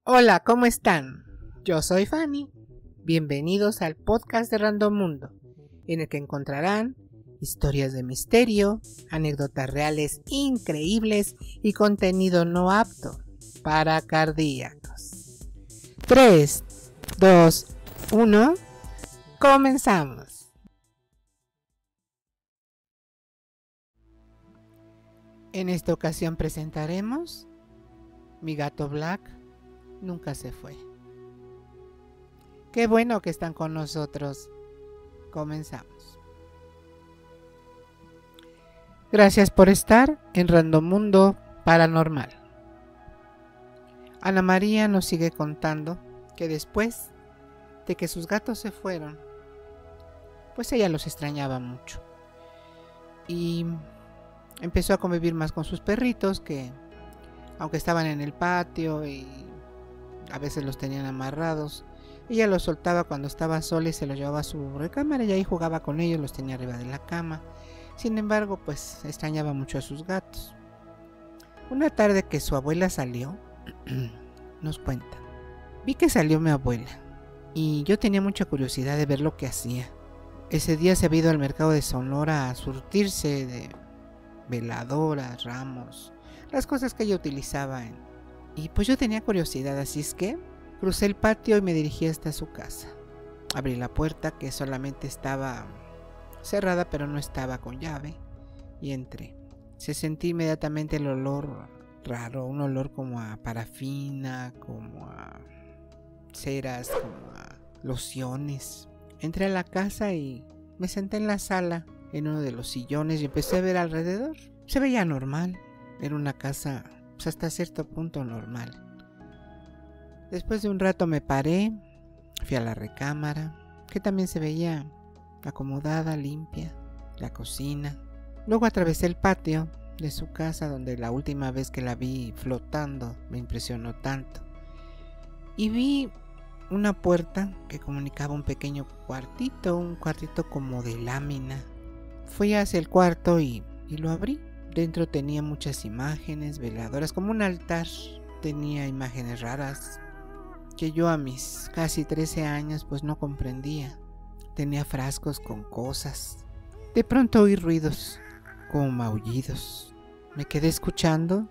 Hola, ¿cómo están? Yo soy Fanny. Bienvenidos al podcast de Random Mundo, en el que encontrarán historias de misterio, anécdotas reales increíbles y contenido no apto para cardíacos. 3, 2, 1, comenzamos. En esta ocasión presentaremos Mi gato Black nunca se fue. Qué bueno que están con nosotros. Comenzamos. Gracias por estar en Random Mundo Paranormal. Ana María nos sigue contando que después de que sus gatos se fueron, pues ella los extrañaba mucho. Y empezó a convivir más con sus perritos, que aunque estaban en el patio y a veces los tenían amarrados, ella los soltaba cuando estaba sola y se los llevaba a su recámara y ahí jugaba con ellos, los tenía arriba de la cama. Sin embargo, pues extrañaba mucho a sus gatos. Una tarde que su abuela salió, nos cuenta: vi que salió mi abuela y yo tenía mucha curiosidad de ver lo que hacía. Ese día se había ido al mercado de Sonora a surtirse de veladoras, ramos, las cosas que ella utilizaba y pues yo tenía curiosidad, así es que crucé el patio y me dirigí hasta su casa. Abrí la puerta, que solamente estaba cerrada pero no estaba con llave, y entré. Se sentí inmediatamente el olor raro, un olor como a parafina, como a ceras, como a lociones. Entré a la casa y me senté en la sala, en uno de los sillones, y empecé a ver alrededor. Se veía normal, era una casa pues hasta cierto punto normal. Después de un rato me paré, fui a la recámara, que también se veía acomodada, limpia, la cocina. Luego atravesé el patio de su casa, donde la última vez que la vi flotando me impresionó tanto. Y vi una puerta que comunicaba un pequeño cuartito, un cuartito como de lámina. Fui hacia el cuarto y lo abrí. Dentro tenía muchas imágenes, veladoras, como un altar. Tenía imágenes raras que yo a mis casi 13 años pues no comprendía. Tenía frascos con cosas. De pronto oí ruidos, como maullidos. Me quedé escuchando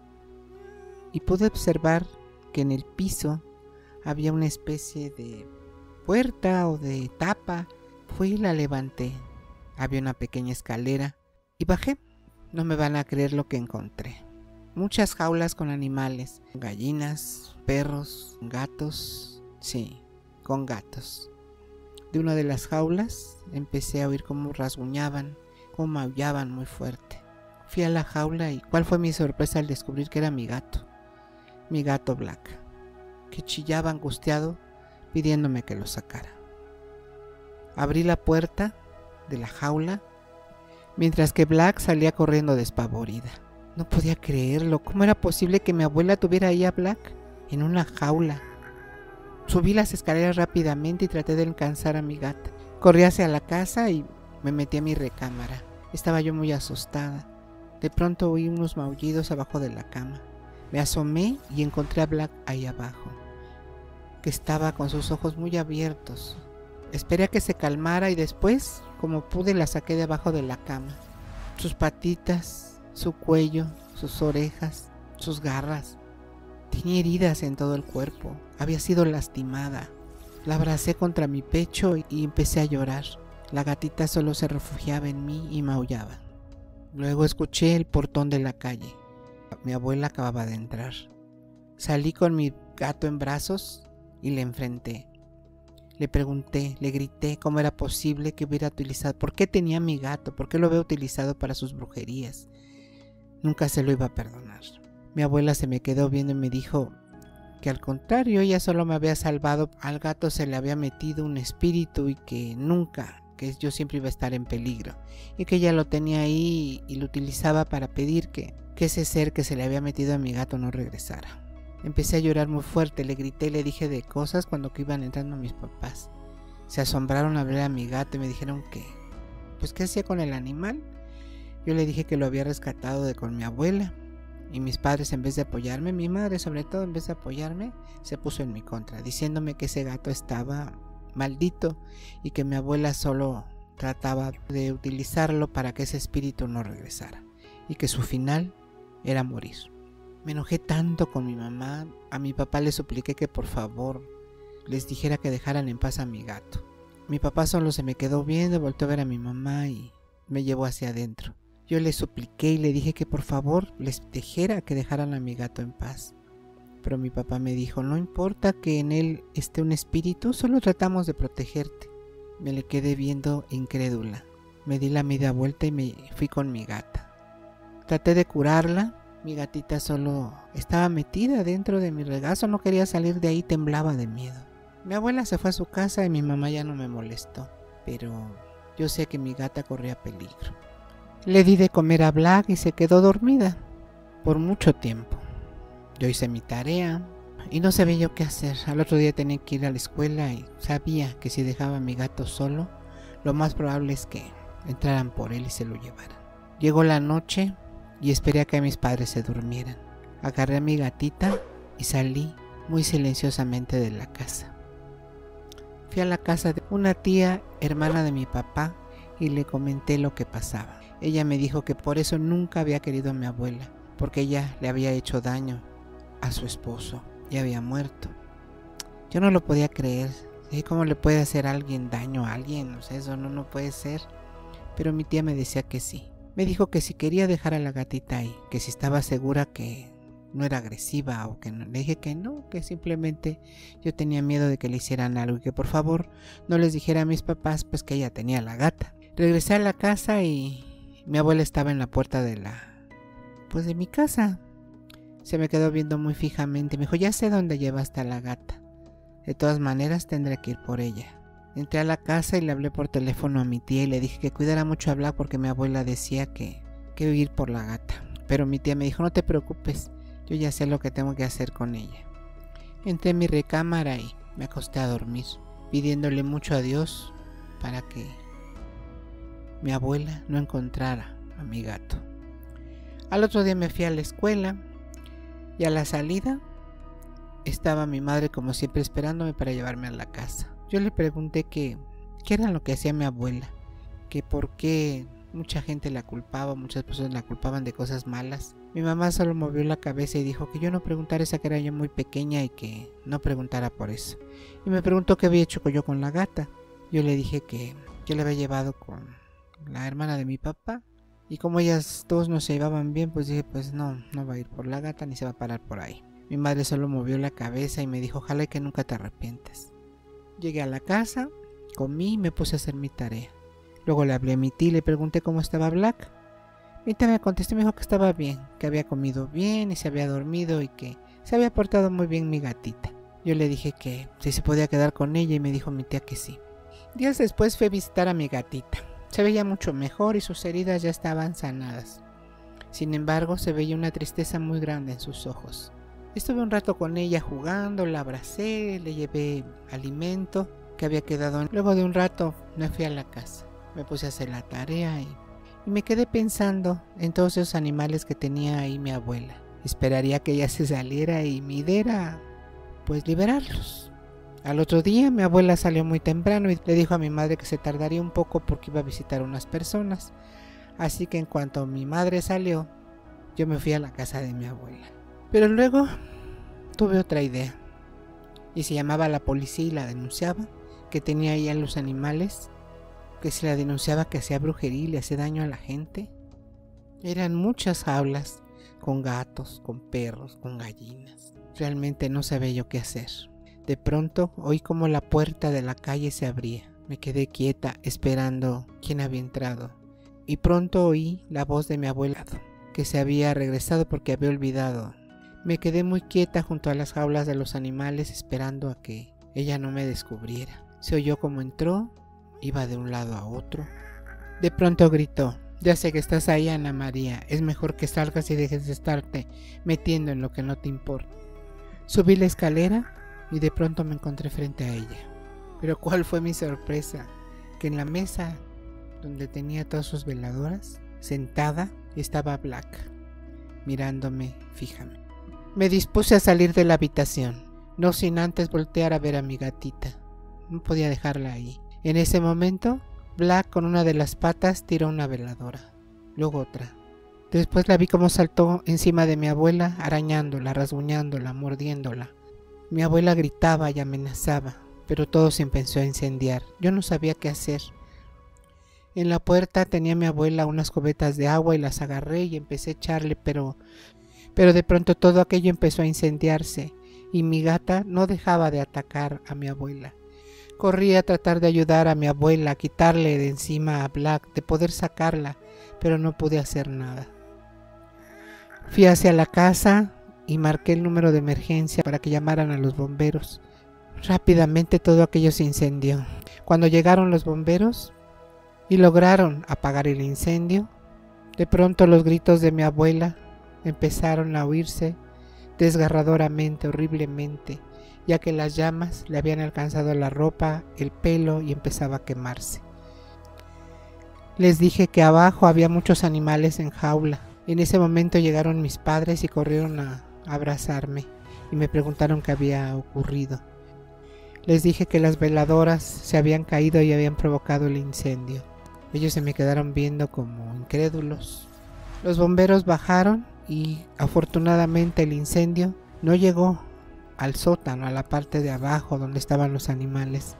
y pude observar que en el piso había una especie de puerta o de tapa. Fui y la levanté. Había una pequeña escalera y bajé. No me van a creer lo que encontré. Muchas jaulas con animales, gallinas, perros, gatos. Sí, con gatos. De una de las jaulas empecé a oír cómo rasguñaban, cómo maullaban muy fuerte. Fui a la jaula y ¿cuál fue mi sorpresa al descubrir que era mi gato Black, que chillaba angustiado pidiéndome que lo sacara? Abrí la puerta de la jaula, mientras que Black salía corriendo despavorida. No podía creerlo. ¿Cómo era posible que mi abuela tuviera ahí a Black en una jaula? Subí las escaleras rápidamente y traté de alcanzar a mi gata. Corrí hacia la casa y me metí a mi recámara. Estaba yo muy asustada. De pronto oí unos maullidos abajo de la cama. Me asomé y encontré a Black ahí abajo, que estaba con sus ojos muy abiertos. Esperé a que se calmara y después, como pude, la saqué de abajo de la cama. Sus patitas, su cuello, sus orejas, sus garras. Tenía heridas en todo el cuerpo. Había sido lastimada. La abracé contra mi pecho y empecé a llorar. La gatita solo se refugiaba en mí y maullaba. Luego escuché el portón de la calle. Mi abuela acababa de entrar. Salí con mi gato en brazos y le enfrenté. Le pregunté, le grité cómo era posible que hubiera utilizado, por qué tenía mi gato, por qué lo había utilizado para sus brujerías. Nunca se lo iba a perdonar. Mi abuela se me quedó viendo y me dijo que al contrario, ella solo me había salvado. Al gato se le había metido un espíritu y que nunca, que yo siempre iba a estar en peligro. Y que ella lo tenía ahí y lo utilizaba para pedir que ese ser que se le había metido a mi gato no regresara. Empecé a llorar muy fuerte, le grité y le dije de cosas cuando que iban entrando mis papás. Se asombraron al ver a mi gato y me dijeron que, pues, ¿qué hacía con el animal? Yo le dije que lo había rescatado con mi abuela y mis padres, en vez de apoyarme, mi madre sobre todo, en vez de apoyarme, se puso en mi contra, diciéndome que ese gato estaba maldito y que mi abuela solo trataba de utilizarlo para que ese espíritu no regresara y que su final era morir. Me enojé tanto con mi mamá. A mi papá le supliqué que por favor les dijera que dejaran en paz a mi gato. Mi papá solo se me quedó viendo, volteó a ver a mi mamá y me llevó hacia adentro. Yo le supliqué y le dije que por favor les dijera que dejaran a mi gato en paz. Pero mi papá me dijo, no importa que en él esté un espíritu, solo tratamos de protegerte. Me le quedé viendo incrédula. Me di la media vuelta y me fui con mi gata. Traté de curarla. Mi gatita solo estaba metida dentro de mi regazo, no quería salir de ahí, temblaba de miedo. Mi abuela se fue a su casa y mi mamá ya no me molestó, pero yo sé que mi gata corría peligro. Le di de comer a Black y se quedó dormida por mucho tiempo. Yo hice mi tarea y no sabía yo qué hacer. Al otro día tenía que ir a la escuela y sabía que si dejaba a mi gato solo, lo más probable es que entraran por él y se lo llevaran. Llegó la noche y esperé a que mis padres se durmieran. Agarré a mi gatita y salí muy silenciosamente de la casa. Fui a la casa de una tía, hermana de mi papá, y le comenté lo que pasaba. Ella me dijo que por eso nunca había querido a mi abuela, porque ella le había hecho daño a su esposo y había muerto. Yo no lo podía creer. ¿Sí? ¿Cómo le puede hacer alguien daño a alguien? O sea, eso no puede ser. Pero mi tía me decía que sí. Me dijo que si quería dejar a la gatita ahí, que si estaba segura que no era agresiva o que no. Le dije que no, que simplemente yo tenía miedo de que le hicieran algo y que por favor no les dijera a mis papás pues que ella tenía la gata. Regresé a la casa y mi abuela estaba en la puerta de mi casa. Se me quedó viendo muy fijamente. Me dijo, ya sé dónde llevaste a la gata. De todas maneras tendré que ir por ella. Entré a la casa y le hablé por teléfono a mi tía y le dije que cuidara mucho a Black porque mi abuela decía que iba a ir por la gata. Pero mi tía me dijo, no te preocupes, yo ya sé lo que tengo que hacer con ella. Entré en mi recámara y me acosté a dormir, pidiéndole mucho a Dios para que mi abuela no encontrara a mi gato. Al otro día me fui a la escuela y a la salida estaba mi madre como siempre esperándome para llevarme a la casa. Yo le pregunté qué era lo que hacía mi abuela, que por qué mucha gente la culpaba, muchas personas la culpaban de cosas malas. Mi mamá solo movió la cabeza y dijo que yo no preguntara, esa que era yo muy pequeña y que no preguntara por eso. Y me preguntó qué había hecho yo con la gata. Yo le dije que yo la había llevado con la hermana de mi papá y como ellas dos no se llevaban bien, pues dije pues no va a ir por la gata ni se va a parar por ahí. Mi madre solo movió la cabeza y me dijo ojalá que nunca te arrepientes. Llegué a la casa, comí y me puse a hacer mi tarea. Luego le hablé a mi tía y le pregunté cómo estaba Black. Mi tía me contestó y me dijo que estaba bien, que había comido bien y se había dormido y que se había portado muy bien mi gatita. Yo le dije que si se podía quedar con ella y me dijo mi tía que sí. Días después fui a visitar a mi gatita. Se veía mucho mejor y sus heridas ya estaban sanadas. Sin embargo, se veía una tristeza muy grande en sus ojos. Estuve un rato con ella jugando, la abracé, le llevé alimento que había quedado. Luego de un rato me fui a la casa, me puse a hacer la tarea y me quedé pensando en todos esos animales que tenía ahí mi abuela. Esperaría que ella se saliera y mi idea era pues liberarlos. Al otro día mi abuela salió muy temprano y le dijo a mi madre que se tardaría un poco porque iba a visitar a unas personas. Así que en cuanto mi madre salió, yo me fui a la casa de mi abuela. Pero luego tuve otra idea. Y si llamaba a la policía y la denunciaba, que tenía ahí a los animales, que si la denunciaba que hacía brujería y le hacía daño a la gente. Eran muchas jaulas, con gatos, con perros, con gallinas. Realmente no sabía yo qué hacer. De pronto oí como la puerta de la calle se abría. Me quedé quieta esperando quién había entrado. Y pronto oí la voz de mi abuela, que se había regresado porque había olvidado. Me quedé muy quieta junto a las jaulas de los animales esperando a que ella no me descubriera. Se oyó como entró, iba de un lado a otro. De pronto gritó, ya sé que estás ahí, Ana María, es mejor que salgas y dejes de estarte metiendo en lo que no te importa. Subí la escalera y de pronto me encontré frente a ella. Pero ¿cuál fue mi sorpresa? Que en la mesa donde tenía todas sus veladoras, sentada, estaba Black. mirándome fijamente. Me dispuse a salir de la habitación, no sin antes voltear a ver a mi gatita. No podía dejarla ahí. En ese momento, Black con una de las patas tiró una veladora, luego otra. Después la vi como saltó encima de mi abuela, arañándola, rasguñándola, mordiéndola. Mi abuela gritaba y amenazaba, pero todo se empezó a incendiar. Yo no sabía qué hacer. En la puerta tenía mi abuela unas cubetas de agua y las agarré y empecé a echarle, pero de pronto todo aquello empezó a incendiarse y mi gata no dejaba de atacar a mi abuela. Corrí a tratar de ayudar a mi abuela, a quitarle de encima a Black, de poder sacarla, pero no pude hacer nada. Fui hacia la casa y marqué el número de emergencia para que llamaran a los bomberos. Rápidamente todo aquello se incendió. Cuando llegaron los bomberos y lograron apagar el incendio, de pronto los gritos de mi abuela empezaron a oírse desgarradoramente, horriblemente, ya que las llamas le habían alcanzado la ropa, el pelo y empezaba a quemarse. Les dije que abajo había muchos animales en jaula. En ese momento llegaron mis padres y corrieron a abrazarme y me preguntaron qué había ocurrido. Les dije que las veladoras se habían caído y habían provocado el incendio. Ellos se me quedaron viendo como incrédulos. Los bomberos bajaron y afortunadamente el incendio no llegó al sótano, a la parte de abajo donde estaban los animales.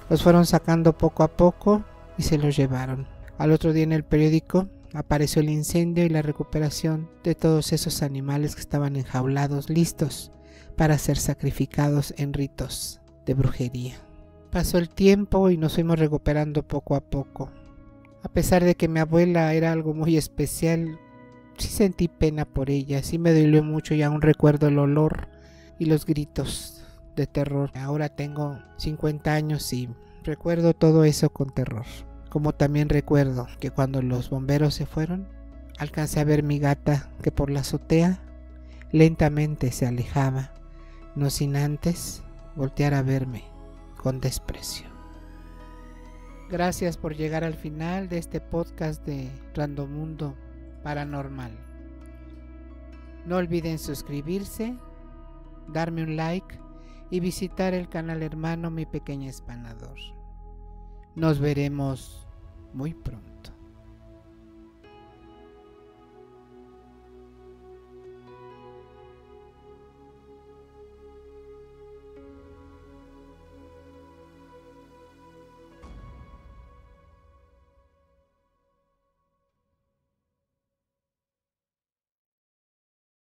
Los fueron sacando poco a poco y se los llevaron. Al otro día en el periódico apareció el incendio y la recuperación de todos esos animales que estaban enjaulados, listos para ser sacrificados en ritos de brujería. Pasó el tiempo y nos fuimos recuperando poco a poco. A pesar de que mi abuela era algo muy especial, sí sentí pena por ella, sí me dolió mucho y aún recuerdo el olor y los gritos de terror. Ahora tengo 50 años y recuerdo todo eso con terror. Como también recuerdo que cuando los bomberos se fueron, alcancé a ver mi gata que por la azotea lentamente se alejaba, no sin antes voltear a verme con desprecio. Gracias por llegar al final de este podcast de Randomundo Paranormal. No olviden suscribirse, darme un like y visitar el canal hermano Mi Pequeño Espanador. Nos veremos muy pronto.